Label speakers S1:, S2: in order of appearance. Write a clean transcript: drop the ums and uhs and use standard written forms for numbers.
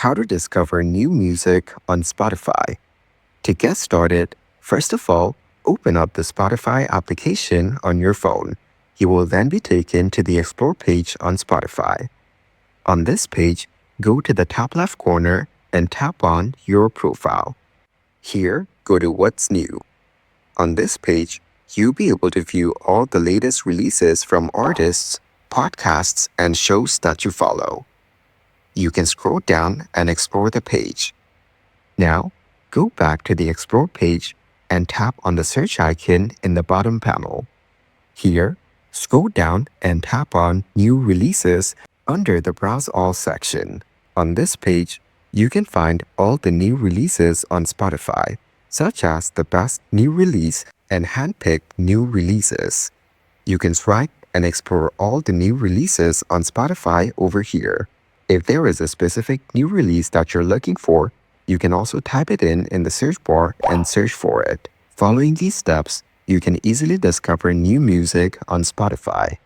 S1: How to discover new music on Spotify. To get started, first of all, open up the Spotify application on your phone. You will then be taken to the Explore page on Spotify. On this page, go to the top left corner and tap on Your Profile. Here, go to What's New. On this page, you'll be able to view all the latest releases from artists, podcasts, and shows that you follow. You can scroll down and explore the page. Now, go back to the Explore page and tap on the search icon in the bottom panel. Here, scroll down and tap on New Releases under the Browse All section. On this page, you can find all the new releases on Spotify, such as the best new release and handpicked new releases. You can swipe and explore all the new releases on Spotify over here. If there is a specific new release that you're looking for, you can also type it in the search bar and search for it. Following these steps, you can easily discover new music on Spotify.